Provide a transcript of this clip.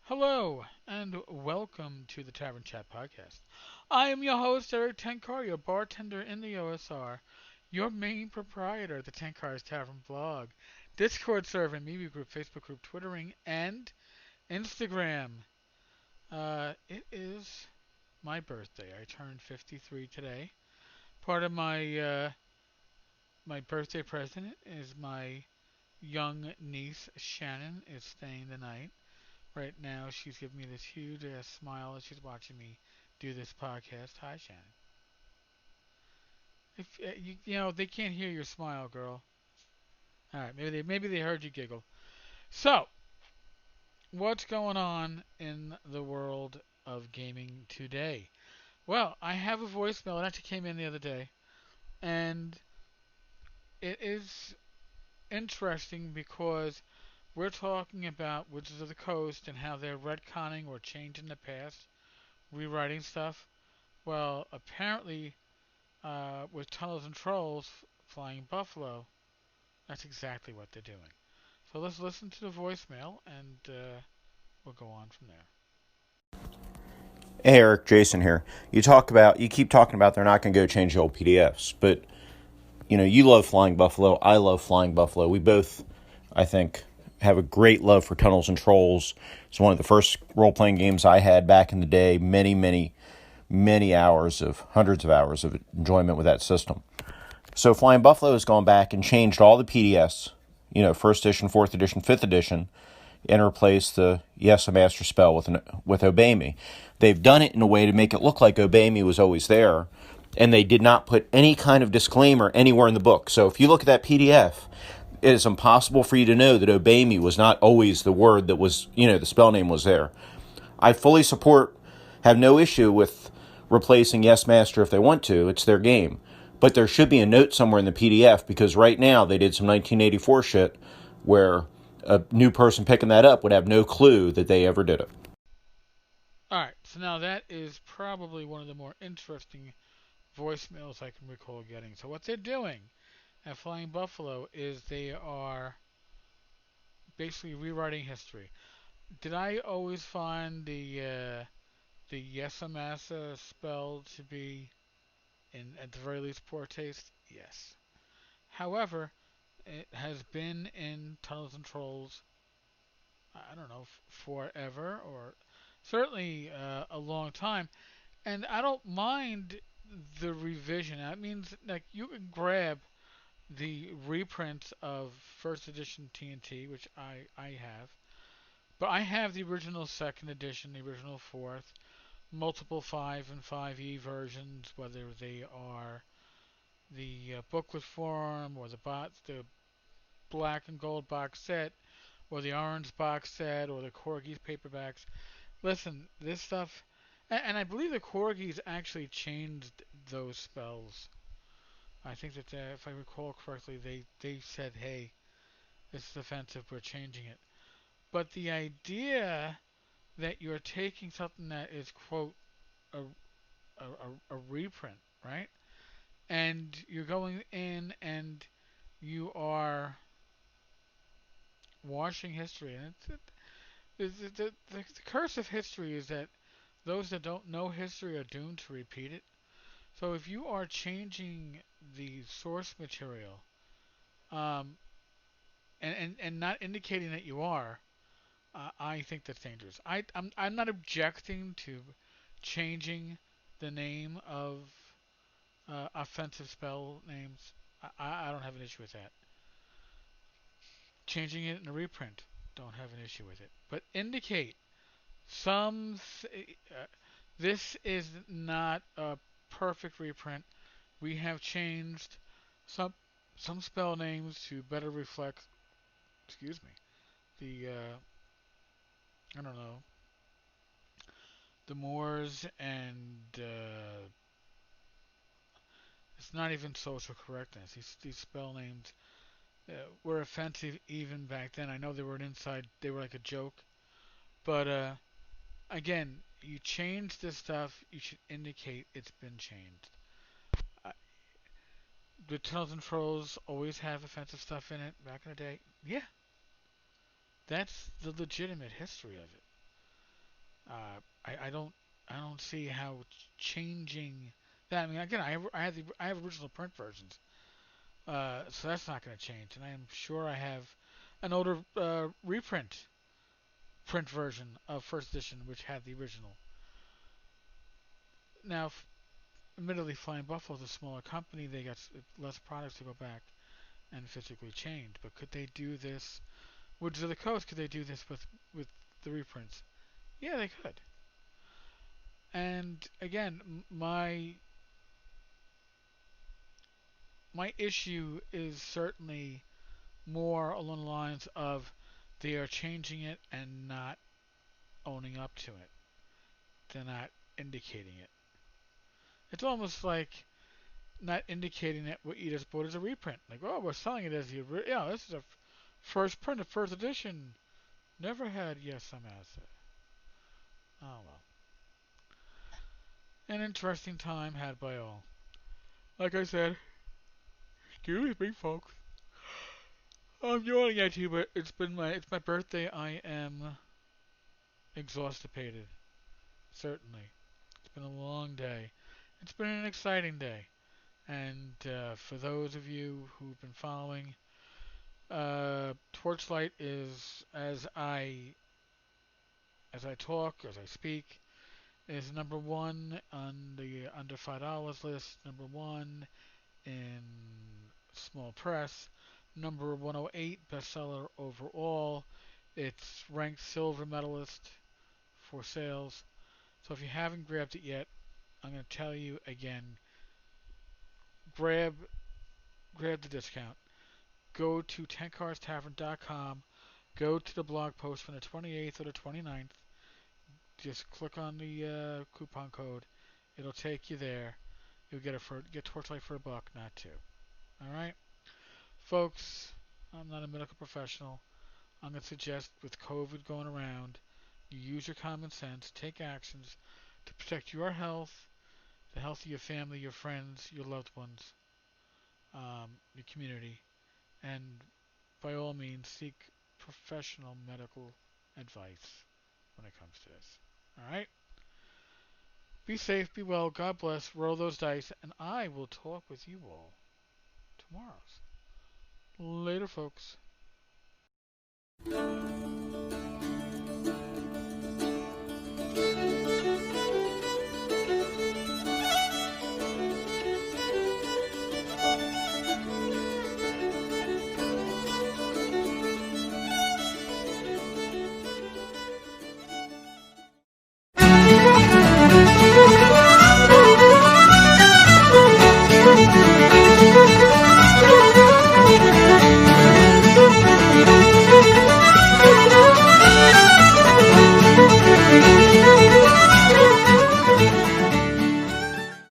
Hello, and welcome to the Tavern Chat Podcast. I am your host, Eric Tenkar, your bartender in the OSR, your main proprietor of the Tenkar's Tavern blog, Discord server, Media group, Facebook group, Twittering, and Instagram. It is my birthday. I turned 53 today. Part of my birthday present is my young niece, Shannon, is staying the night. Right now, she's giving me this huge ass smile as she's watching me do this podcast. Hi, Shannon. If you know they can't hear your smile, girl. All right, maybe they heard you giggle. So, what's going on in the world of gaming today? Well, I have a voicemail. It actually came in the other day, and it is interesting because we're talking about Wizards of the Coast and how they're retconning or changing the past, rewriting stuff. Well, apparently with Tunnels and Trolls Flying Buffalo, that's exactly what they're doing. So let's listen to the voicemail and we'll go on from there. Hey Eric, Jason here. You keep talking about they're not going to go change the old PDFs, but you love Flying Buffalo. I love Flying Buffalo. We both, I think, have a great love for Tunnels and Trolls. It's one of the first role playing games I had back in the day. Many hundreds of hours of enjoyment with that system. So Flying Buffalo has gone back and changed all the PDFs. First edition, fourth edition, fifth edition, and replace the Yessa Massa spell with Obey Me. They've done it in a way to make it look like Obey Me was always there, and they did not put any kind of disclaimer anywhere in the book. So if you look at that PDF, it is impossible for you to know that Obey Me was not always the word that was, the spell name was there. I fully have no issue with replacing Yes Master if they want to. It's their game. But there should be a note somewhere in the PDF because right now they did some 1984 shit where a new person picking that up would have no clue that they ever did it. Alright, so now that is probably one of the more interesting voicemails I can recall getting. So what they're doing at Flying Buffalo is they are basically rewriting history. Did I always find the Yessa Massa spell to be in at the very least poor taste? Yes. However, it has been in Tunnels and Trolls, I don't know, forever, or certainly a long time. And I don't mind the revision. That means like you can grab the reprints of first edition TNT, which I have, but I have the original second edition, the original fourth, multiple 5 and 5e versions, whether they are the booklet form or the black and gold box set or the orange box set or the Corgis paperbacks. Listen, this stuff, and I believe the Corgis actually changed those spells. I think that if I recall correctly, they said, "Hey, this is offensive. We're changing it." But the idea that you're taking something that is quote a a reprint, right? And you're going in and you are washing history, and the curse of history is that those that don't know history are doomed to repeat it. So if you are changing the source material, um, and not indicating that you are, I think that's dangerous. I'm not objecting to changing the name of offensive spell names. I don't have an issue with that. Changing it in a reprint, don't have an issue with it. But indicate some. This is not a perfect reprint. We have changed some some spell names to better reflect. Excuse me. The I don't know, the Moors, and it's not even social correctness. These spell names were offensive even back then. I know they were an inside. They were like a joke, but again, you change this stuff. You should indicate it's been changed. Uh, did Tunnels and Trolls always have offensive stuff in it back in the day? Yeah, that's the legitimate history of it. I don't see how changing that. I mean, again, I have original print versions, so that's not going to change. And I am sure I have an older reprint print version of first edition which had the original. Now, admittedly, Flying Buffalo is a smaller company. They got less products to go back and physically change. But could they do this? Woods of the Coast, could they do this with the reprints? Yeah, they could. And again, my issue is certainly more along the lines of they are changing it and not owning up to it. They're not indicating it. It's almost like not indicating that what you just bought is a reprint. Like, oh, we're selling it as the yeah, this is a first print, a first edition. Never had Yessa Massa. Oh well, an interesting time had by all. Like I said, excuse me, folks. I'm yawning at you, but it's my birthday. I am exhaustipated. Certainly, it's been a long day. It's been an exciting day. And for those of you who've been following, Torchlight is as I talk, as I speak, is number one on the under $5 list. Number one in small press. Number 108 bestseller overall. It's ranked silver medalist for sales. So if you haven't grabbed it yet, I'm going to tell you again. Grab grab the discount. Go to 10carstavern.com. Go to the blog post from the 28th or the 29th. Just click on the coupon code. It'll take you there. You'll get Torchlight for $1, not two. All right, folks. I'm not a medical professional. I'm gonna suggest with COVID going around, you use your common sense, take actions to protect your health, the health of your family, your friends, your loved ones, your community, and by all means seek professional medical advice when it comes to this. All right. Be safe, be well, God bless, roll those dice, and I will talk with you all tomorrow. Later, folks.